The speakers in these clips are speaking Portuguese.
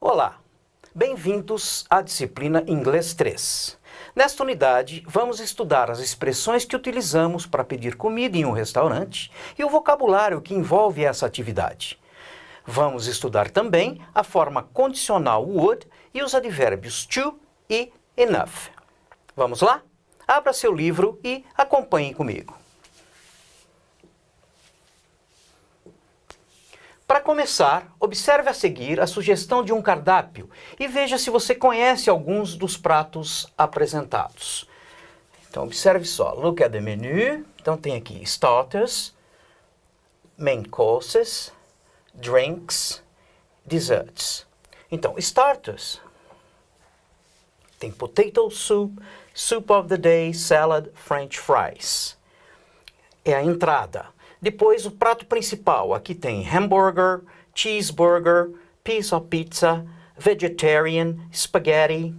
Olá, bem-vindos à disciplina Inglês 3. Nesta unidade, vamos estudar as expressões que utilizamos para pedir comida em um restaurante e o vocabulário que envolve essa atividade. Vamos estudar também a forma condicional would e os advérbios to e enough. Vamos lá? Abra seu livro e acompanhe comigo. Para começar, observe a seguir a sugestão de um cardápio e veja se você conhece alguns dos pratos apresentados. Então, observe só. Look at the menu. Então, tem aqui starters, main courses, drinks, desserts. Então, starters. Tem potato soup, soup of the day, salad, french fries. É a entrada. Depois, o prato principal. Aqui tem hambúrguer, cheeseburger, piece of pizza, vegetarian, spaghetti.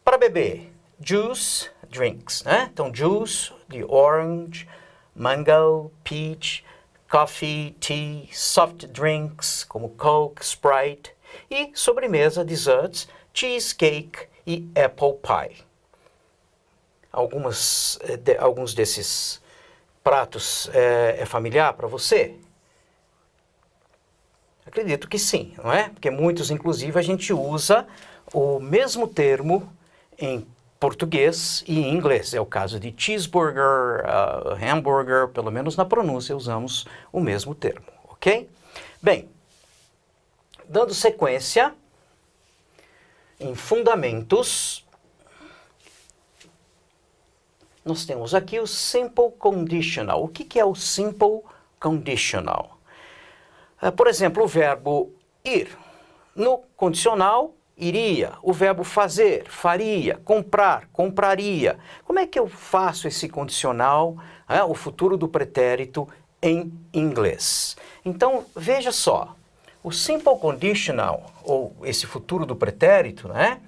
Para beber, juice, drinks, né? Então, juice de orange, mango, peach, coffee, tea, soft drinks, como Coke, Sprite. E sobremesa, desserts, cheesecake e apple pie. Alguns desses pratos é familiar para você? Acredito que sim, não é? Porque muitos, inclusive, a gente usa o mesmo termo em português e em inglês. É o caso de cheeseburger, hambúrguer, pelo menos na pronúncia usamos o mesmo termo, ok? Bem, dando sequência em fundamentos, nós temos aqui o simple conditional. O que é o simple conditional? Por exemplo, o verbo ir. No condicional, iria. O verbo fazer, faria. Comprar, compraria. Como é que eu faço esse condicional, o futuro do pretérito, em inglês? Então, veja só. O simple conditional, ou esse futuro do pretérito, né?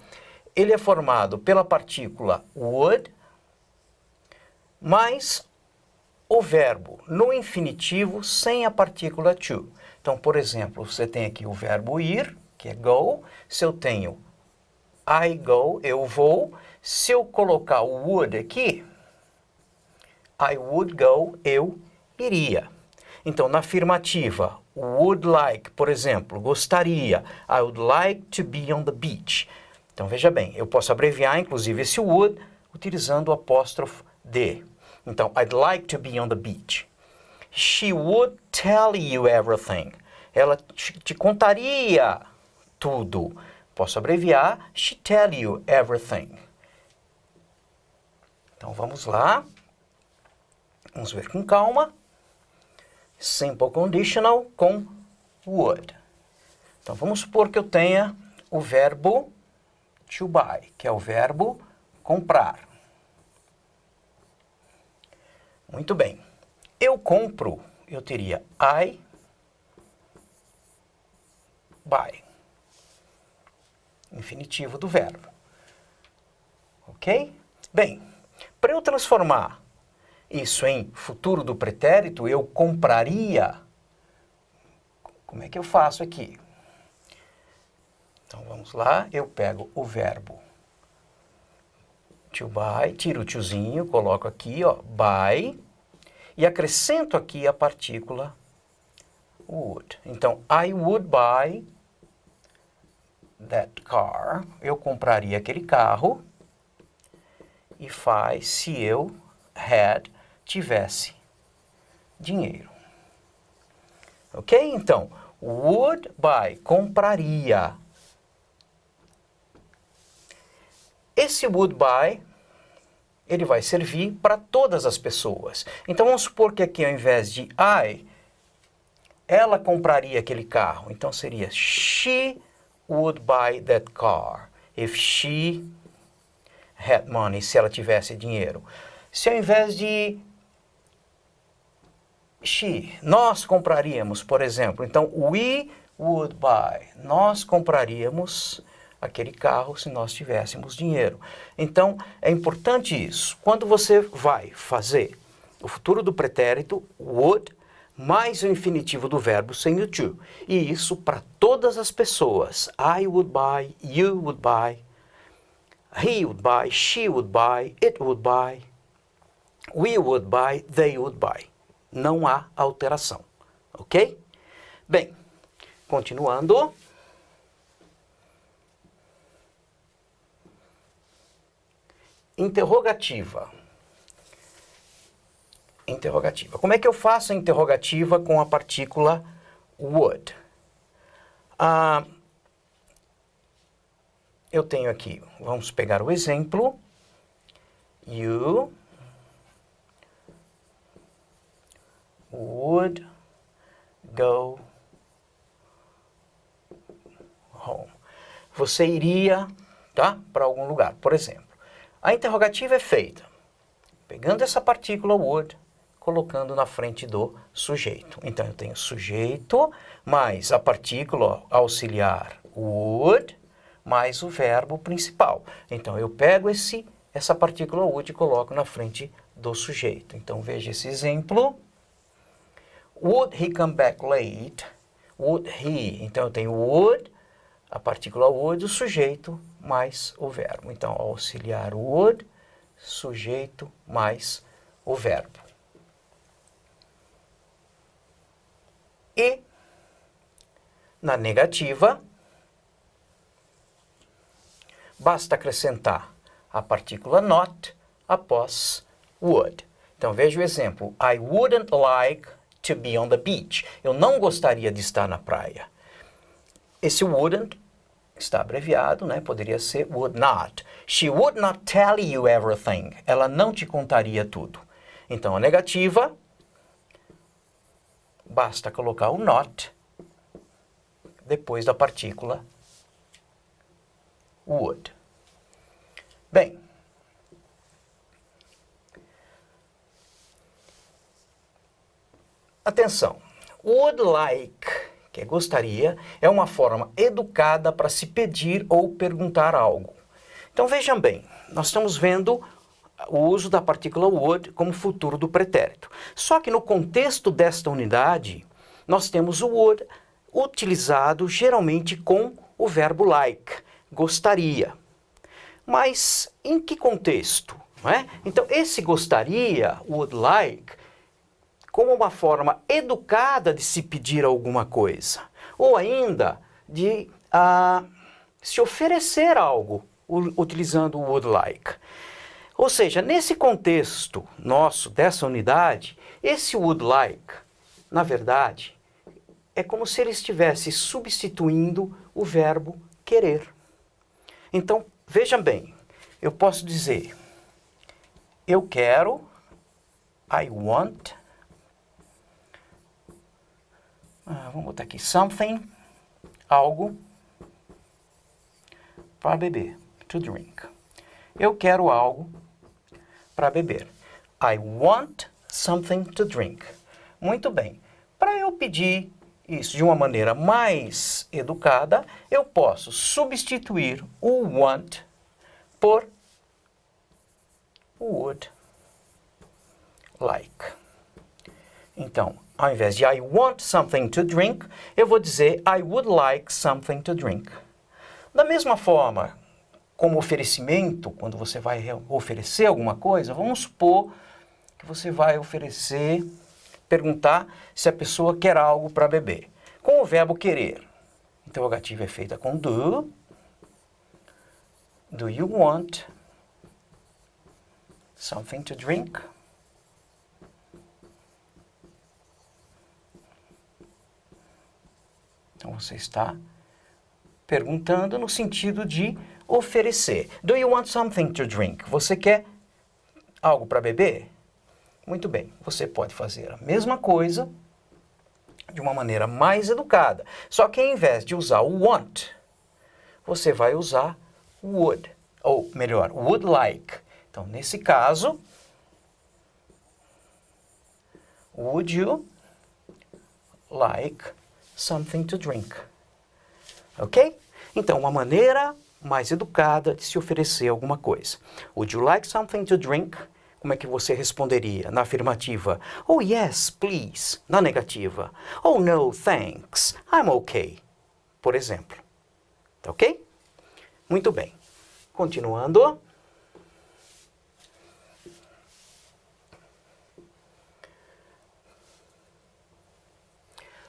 Ele é formado pela partícula would, mais o verbo no infinitivo sem a partícula to. Então, por exemplo, você tem aqui o verbo ir, que é go. Se eu tenho I go, eu vou. Se eu colocar o would aqui, I would go, eu iria. Então, na afirmativa, would like, por exemplo, gostaria. I would like to be on the beach. Então, veja bem, eu posso abreviar, inclusive, esse would, utilizando o apóstrofo D. Então, I'd like to be on the beach. She would tell you everything. Ela te contaria tudo. Posso abreviar, she tell you everything. Então, vamos lá. Vamos ver com calma. Simple conditional com would. Então, vamos supor que eu tenha o verbo to buy, que é o verbo comprar. Muito bem. Eu compro, eu teria I buy. Infinitivo do verbo. Ok? Bem, para eu transformar isso em futuro do pretérito, eu compraria. Como é que eu faço aqui? Então, vamos lá. Eu pego o verbo to buy, tiro o tiozinho, coloco aqui, ó, buy, e acrescento aqui a partícula would. Então, I would buy that car. Eu compraria aquele carro. E faz se eu tivesse dinheiro. Ok? Então, would buy, compraria. Esse would buy, ele vai servir para todas as pessoas. Então, vamos supor que aqui, ao invés de I, ela compraria aquele carro. Então, seria she would buy that car. If she had money, se ela tivesse dinheiro. Se ao invés de she, nós compraríamos, por exemplo. Então, we would buy. Nós compraríamos aquele carro se nós tivéssemos dinheiro. Então, é importante isso. Quando você vai fazer o futuro do pretérito, would, mais o infinitivo do verbo sem o to. E isso para todas as pessoas. I would buy, you would buy, he would buy, she would buy, it would buy, we would buy, they would buy. Não há alteração, ok? Bem, continuando. Interrogativa. Interrogativa. Como é que eu faço a interrogativa com a partícula would? Eu tenho aqui, vamos pegar o exemplo. You would go home. Você iria, tá, para algum lugar, por exemplo. A interrogativa é feita pegando essa partícula would, colocando na frente do sujeito. Então, eu tenho sujeito mais a partícula auxiliar would mais o verbo principal. Então, eu pego essa partícula would e coloco na frente do sujeito. Então, veja esse exemplo. Would he come back late? Would he? Então, eu tenho would, a partícula would, o sujeito mais o verbo. Então, auxiliar would, sujeito mais o verbo. E, na negativa, basta acrescentar a partícula not após would. Então, veja o exemplo. I wouldn't like to be on the beach. Eu não gostaria de estar na praia. Esse wouldn't está abreviado, né? Poderia ser would not. She would not tell you everything. Ela não te contaria tudo. Então, a negativa, basta colocar o not depois da partícula would. Bem, atenção. Would like, que é gostaria, é uma forma educada para se pedir ou perguntar algo. Então vejam bem, nós estamos vendo o uso da partícula would como futuro do pretérito. Só que no contexto desta unidade, nós temos o would utilizado geralmente com o verbo like, gostaria. Mas em que contexto? Não é? Então esse gostaria, would like, como uma forma educada de se pedir alguma coisa, ou ainda de se oferecer algo, utilizando o would like. Ou seja, nesse contexto nosso, dessa unidade, esse would like, na verdade, é como se ele estivesse substituindo o verbo querer. Então, vejam bem, eu posso dizer, eu quero, I want, vamos botar aqui, something, algo, para beber, to drink. Eu quero algo para beber. I want something to drink. Muito bem. Para eu pedir isso de uma maneira mais educada, eu posso substituir o want por would like. Então, ao invés de I want something to drink, eu vou dizer I would like something to drink. Da mesma forma, como oferecimento, quando você vai oferecer alguma coisa, vamos supor que você vai perguntar se a pessoa quer algo para beber. Com o verbo querer, interrogativa é feita com do. Do you want something to drink? Então você está perguntando no sentido de oferecer. Do you want something to drink? Você quer algo para beber? Muito bem, você pode fazer a mesma coisa de uma maneira mais educada. Só que ao invés de usar o want, você vai usar would, ou melhor, would like. Então, nesse caso, would you like something to drink? Ok? Então, uma maneira mais educada de se oferecer alguma coisa. Would you like something to drink? como é que você responderia? Na afirmativa, oh yes, please. Na negativa, oh no, thanks. I'm okay. Por exemplo. Tá ok? Muito bem. Continuando.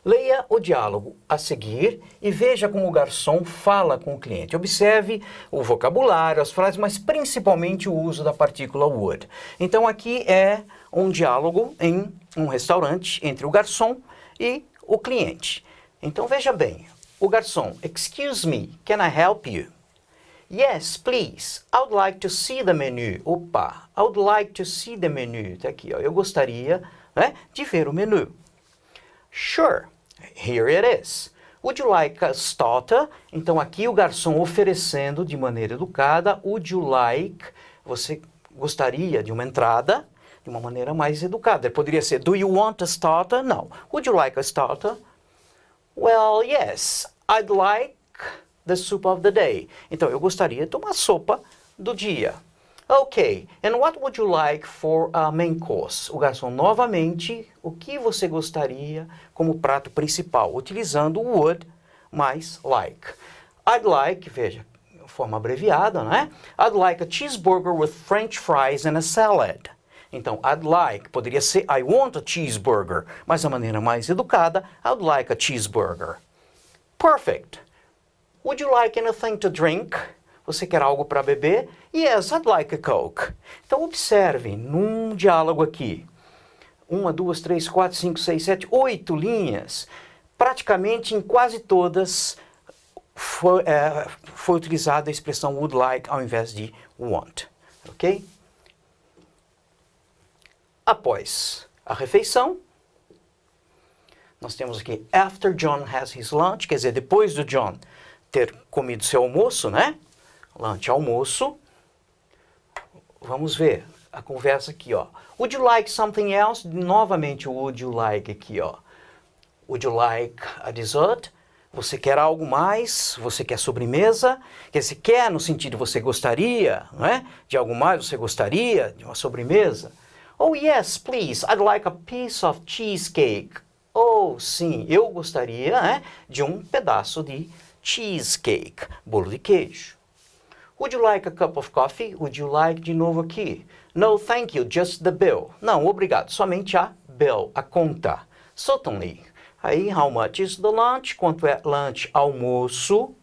Leia o diálogo a seguir e veja como o garçom fala com o cliente. Observe o vocabulário, as frases, mas principalmente o uso da partícula would. Então aqui é um diálogo em um restaurante entre o garçom e o cliente. Então veja bem, o garçom, excuse me, can I help you? Yes, please. I would like to see the menu. Opa, I would like to see the menu. Tá aqui, ó. Eu gostaria, né, de ver o menu. Sure. Here it is. Would you like a starter? Então aqui o garçom oferecendo de maneira educada. Would you like? Você gostaria de uma entrada de uma maneira mais educada. Poderia ser, do you want a starter? Não. Would you like a starter? Well, yes. I'd like the soup of the day. Então eu gostaria de uma sopa do dia. Ok, and what would you like for a main course? O garçom novamente, o que você gostaria como prato principal? Utilizando o would mais like. I'd like, veja, forma abreviada, né? I'd like a cheeseburger with French fries and a salad. Então, I'd like, poderia ser I want a cheeseburger, mas a maneira mais educada, I'd like a cheeseburger. Perfect. Would you like anything to drink? Você quer algo para beber? Yes, I'd like a Coke. Então, observe, num diálogo aqui, 1, 2, 3, 4, 5, 6, 7, 8 linhas, praticamente em quase todas foi utilizada a expressão would like ao invés de want. Ok? Após a refeição, nós temos aqui after John has his lunch, quer dizer, depois do John ter comido seu almoço, né? Lunch, almoço. Vamos ver a conversa aqui, ó. Would you like something else? Novamente o would you like aqui, ó. Would you like a dessert? Você quer algo mais? Você quer sobremesa? Quer dizer, quer no sentido você gostaria, não é? De algo mais, você gostaria de uma sobremesa? Oh yes, please, I'd like a piece of cheesecake. Oh, sim, eu gostaria, né, de um pedaço de cheesecake, bolo de queijo. Would you like a cup of coffee? Would you like de novo aqui? No, thank you, just the bill. Não, obrigado, somente a bill, a conta. Certainly. Aí, how much is the lunch? Quanto é lunch, almoço?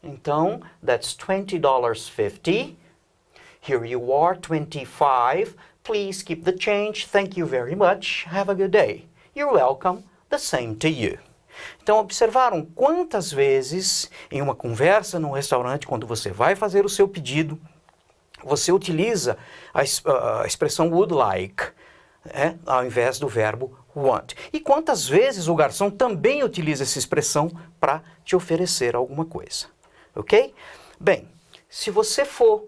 Então, that's $20.50. Here you are, 25. Please keep the change. Thank you very much. Have a good day. You're welcome. The same to you. Então, observaram quantas vezes em uma conversa num restaurante, quando você vai fazer o seu pedido, você utiliza a expressão would like, ao invés do verbo want. E quantas vezes o garçom também utiliza essa expressão para te oferecer alguma coisa. Ok? Bem, se você for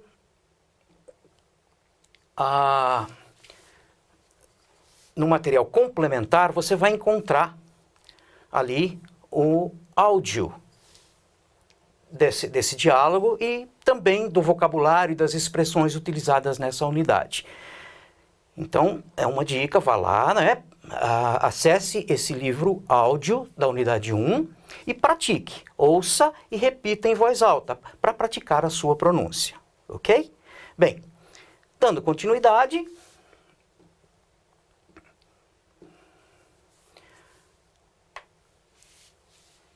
no material complementar, você vai encontrar ali o áudio desse diálogo e também do vocabulário e das expressões utilizadas nessa unidade. Então, é uma dica, vá lá, né? Acesse esse livro áudio da unidade 1 e pratique. Ouça e repita em voz alta para praticar a sua pronúncia. Ok? Bem, dando continuidade,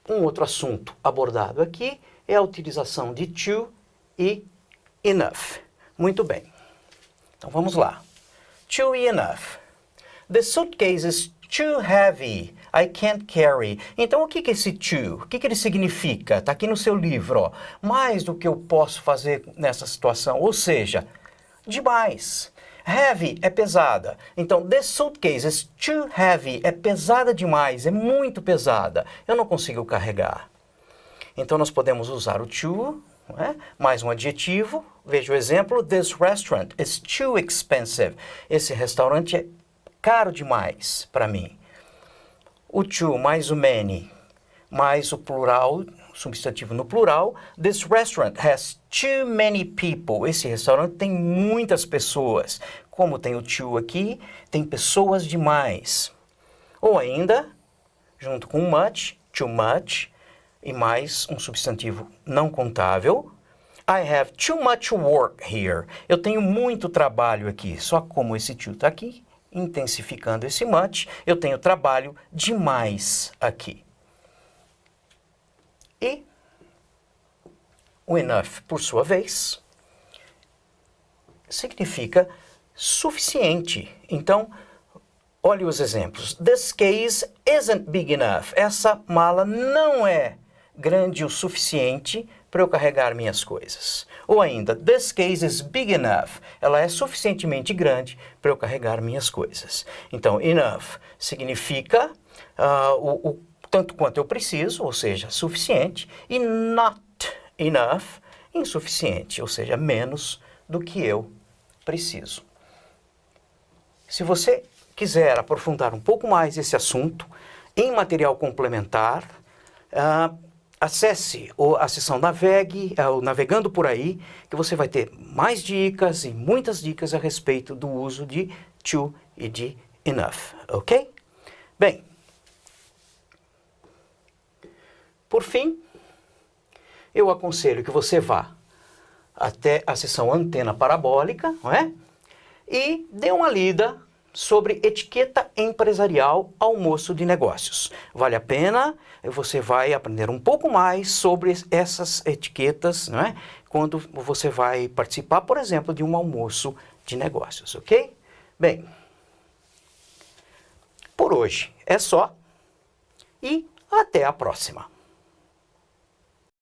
um outro assunto abordado aqui é a utilização de to e enough. Muito bem. Então vamos lá. To e enough. The suitcase is too heavy. I can't carry. Então o que é esse to? O que ele significa? Está aqui no seu livro, ó. Mais do que eu posso fazer nessa situação. Ou seja, demais. Heavy é pesada. Então, this suitcase is too heavy. É pesada demais, é muito pesada. Eu não consigo carregar. Então, nós podemos usar o to, mais um adjetivo. Veja o exemplo. This restaurant is too expensive. Esse restaurante é caro demais para mim. O to mais o many, mais o plural, substantivo no plural. This restaurant has too many people. Esse restaurante tem muitas pessoas. como tem o to aqui, tem pessoas demais. Ou ainda, junto com much, too much, e mais um substantivo não contável. I have too much work here. Eu tenho muito trabalho aqui. Só como esse to está aqui, intensificando esse much, eu tenho trabalho demais aqui. E o enough, por sua vez, significa suficiente. Então, olhe os exemplos. This case isn't big enough. Essa mala não é grande o suficiente para eu carregar minhas coisas. Ou ainda, this case is big enough. Ela é suficientemente grande para eu carregar minhas coisas. Então, enough significa o tanto quanto eu preciso, ou seja, suficiente, e not enough, insuficiente, ou seja, menos do que eu preciso. Se você quiser aprofundar um pouco mais esse assunto em material complementar, acesse a seção Navegue, o Navegando por Aí, que você vai ter mais dicas e muitas dicas a respeito do uso de to e de enough, ok? Bem, por fim, eu aconselho que você vá até a seção Antena Parabólica, não é? E dê uma lida sobre etiqueta empresarial almoço de negócios. Vale a pena, você vai aprender um pouco mais sobre essas etiquetas, não é? Quando você vai participar, por exemplo, de um almoço de negócios, ok? Bem, por hoje é só e até a próxima.